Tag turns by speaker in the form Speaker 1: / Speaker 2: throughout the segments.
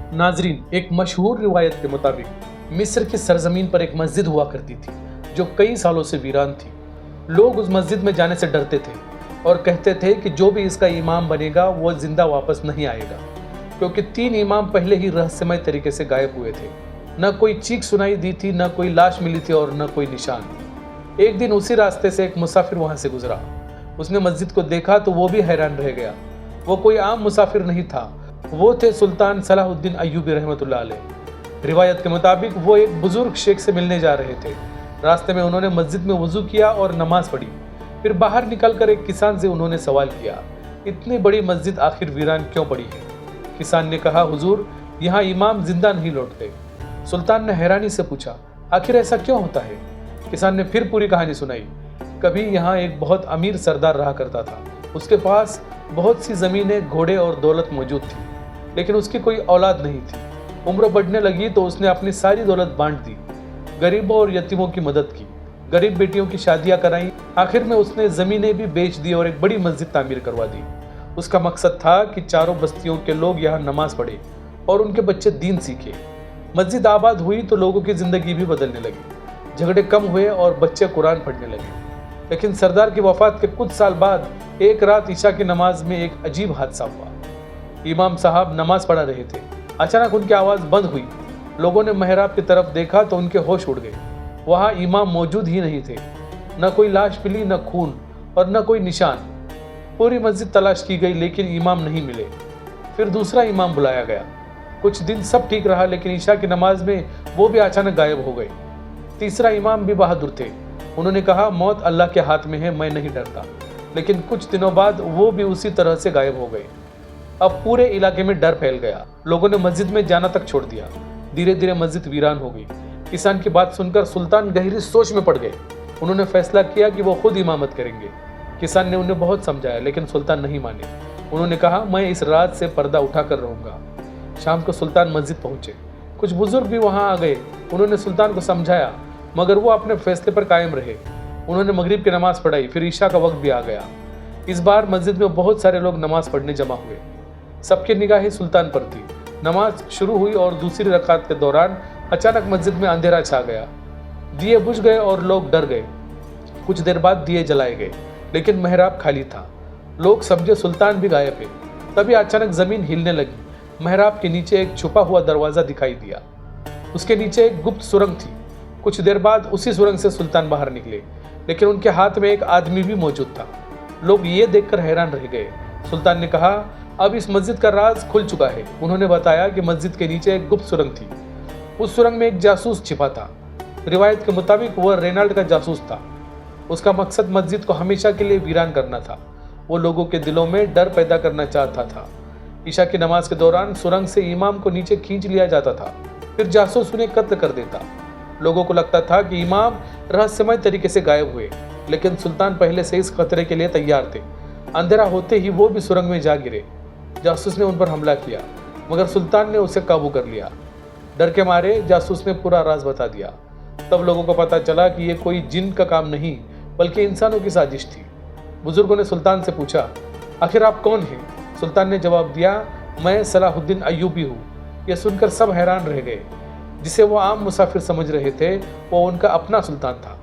Speaker 1: नाजरीन, एक मशहूर रिवायत के मुताबिक मिस्र की सरजमीन पर एक मस्जिद हुआ करती थी जो कई सालों से वीरान थी। लोग उस मस्जिद में जाने से डरते थे और कहते थे कि जो भी इसका इमाम बनेगा वो जिंदा वापस नहीं आएगा, क्योंकि 3 इमाम पहले ही रहस्यमय तरीके से गायब हुए थे। न कोई चीख सुनाई दी थी, न कोई लाश मिली थी और न कोई निशान। एक दिन उसी रास्ते से एक मुसाफिर वहां से गुजरा। उसने मस्जिद को देखा तो वो भी हैरान रह गया। वो कोई आम मुसाफिर नहीं था, वो थे सुल्तान सलाहुद्दीन अय्यूबी रहमतुल्लाह अलैह। रिवायत के मुताबिक वो एक बुजुर्ग शेख से मिलने जा रहे थे। रास्ते में उन्होंने मस्जिद में वजू किया और नमाज पढ़ी। फिर बाहर निकलकर एक किसान से उन्होंने सवाल किया, इतनी बड़ी मस्जिद आखिर वीरान क्यों पड़ी है? किसान ने कहा, हुजूर, यहाँ इमाम जिंदा नहीं लौटते। सुल्तान ने हैरानी से पूछा, आखिर ऐसा क्यों होता है? किसान ने फिर पूरी कहानी सुनाई। कभी यहाँ एक बहुत अमीर सरदार रहा करता था। उसके पास बहुत सी जमीनें, घोड़े और दौलत मौजूद थी, लेकिन उसकी कोई औलाद नहीं थी। उम्र बढ़ने लगी तो उसने अपनी सारी दौलत बांट दी, गरीबों और यतीमों की मदद की, गरीब बेटियों की शादियां कराई। आखिर में उसने जमीनें भी बेच दी और एक बड़ी मस्जिद तामीर करवा दी। उसका मकसद था कि चारों बस्तियों के लोग यहाँ नमाज पढ़े और उनके बच्चे दीन सीखे। मस्जिद आबाद हुई तो लोगों की जिंदगी भी बदलने लगी, झगड़े कम हुए और बच्चे कुरान पढ़ने लगे। लेकिन सरदार की वफात के कुछ साल बाद एक रात ईशा की नमाज में एक अजीब हादसा हुआ। इमाम साहब नमाज पढ़ा रहे थे। अचानक उनकी आवाज़ बंद हुई। लोगों ने मेहराब की तरफ देखा तो उनके होश उड़ गए। वहाँ इमाम मौजूद ही नहीं थे। न कोई लाश मिली, न खून और न कोई निशान। पूरी मस्जिद तलाश की गई लेकिन इमाम नहीं मिले। फिर दूसरा इमाम बुलाया गया। कुछ दिन सब ठीक रहा, लेकिन ईशा की नमाज में वो भी अचानक गायब हो गए। तीसरा इमाम भी बहादुर थे। उन्होंने कहा, मौत अल्लाह के हाथ में है, मैं नहीं डरता। लेकिन कुछ दिनों बाद वो भी उसी तरह से गायब हो गए। अब पूरे इलाके में डर फैल गया। लोगों ने मस्जिद में जाना तक छोड़ दिया। धीरे धीरे मस्जिद वीरान हो गई। किसान की बात सुनकर सुल्तान गहरी सोच में पड़ गए। उन्होंने फैसला किया कि वो खुद इमामत करेंगे। किसान ने उन्हें बहुत समझाया, लेकिन सुल्तान नहीं माने। उन्होंने कहा, मैं इस रात से पर्दा उठा कर रहूंगा। शाम को सुल्तान मस्जिद पहुंचे। कुछ बुजुर्ग भी वहां आ गए। उन्होंने सुल्तान को समझाया, मगर वो अपने फैसले पर कायम रहे। उन्होंने मगरिब की नमाज पढ़ाई। फिर ईशा का वक्त भी आ गया। इस बार मस्जिद में बहुत सारे लोग नमाज पढ़ने जमा हुए। सबकी निगाहें सुल्तान पर थी। नमाज शुरू हुई और दूसरी रकात के दौरान अचानक मस्जिद में अंधेरा छा गया। दिए बुझ गए और लोग डर गए। कुछ देर बाद दिए जलाए गए, लेकिन मेहराब खाली था। लोग समझे सुल्तान भी गायब है। तभी अचानक जमीन हिलने लगी। मेहराब के नीचे एक छुपा हुआ दरवाजा दिखाई दिया। उसके नीचे एक गुप्त सुरंग थी। कुछ देर बाद उसी सुरंग से सुल्तान बाहर निकले, लेकिन उनके हाथ में एक आदमी भी मौजूद था। लोग ये देखकर हैरान रह गए। सुल्तान ने कहा, अब इस मस्जिद का राज खुल चुका है। उन्होंने बताया कि मस्जिद के नीचे एक गुप्त सुरंग थी। उस सुरंग में एक जासूस छिपा था। रिवायत के मुताबिक वह रेनाल्ड का जासूस था। उसका मकसद मस्जिद को हमेशा के लिए वीरान करना था। वो लोगों के दिलों में डर पैदा करना चाहता था। ईशा की नमाज के दौरान सुरंग से इमाम को नीचे खींच लिया जाता था, फिर जासूस उन्हें कत्ल कर देता। लोगों को लगता था कि इमाम रहस्यमय तरीके से गायब हुए, लेकिन सुल्तान पहले से इस खतरे के लिए तैयार थे। अंधेरा होते ही वो भी सुरंग में जा गिरे। जासूस ने उन पर हमला किया, मगर सुल्तान ने उसे काबू कर लिया। डर के मारे जासूस ने पूरा राज बता दिया। तब लोगों को पता चला कि ये कोई जिन का काम नहीं, बल्कि इंसानों की साजिश थी। बुजुर्गों ने सुल्तान से पूछा, आखिर आप कौन हैं? सुल्तान ने जवाब दिया, मैं सलाहुद्दीन अय्यूबी हूँ। यह सुनकर सब हैरान रह गए। जिसे वो आम मुसाफिर समझ रहे थे, वो उनका अपना सुल्तान था।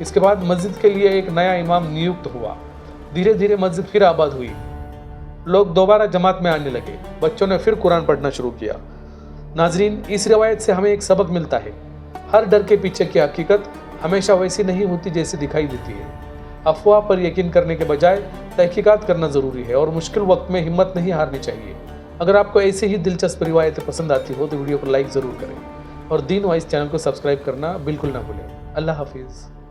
Speaker 1: इसके बाद मस्जिद के लिए एक नया इमाम नियुक्त हुआ। धीरे धीरे मस्जिद फिर आबाद हुई। लोग दोबारा जमात में आने लगे। बच्चों ने फिर कुरान पढ़ना शुरू किया। नाजरीन, इस रिवायत से हमें एक सबक मिलता है। हर डर के पीछे की हकीकत हमेशा वैसी नहीं होती जैसी दिखाई देती है। अफवाह पर यकीन करने के बजाय तहकीकात करना ज़रूरी है और मुश्किल वक्त में हिम्मत नहीं हारनी चाहिए। अगर आपको ऐसे ही दिलचस्प रिवायतें पसंद आती हो तो वीडियो को लाइक ज़रूर करें और दीन वाइज चैनल को सब्सक्राइब करना बिल्कुल ना भूलें। अल्लाह हाफिज़।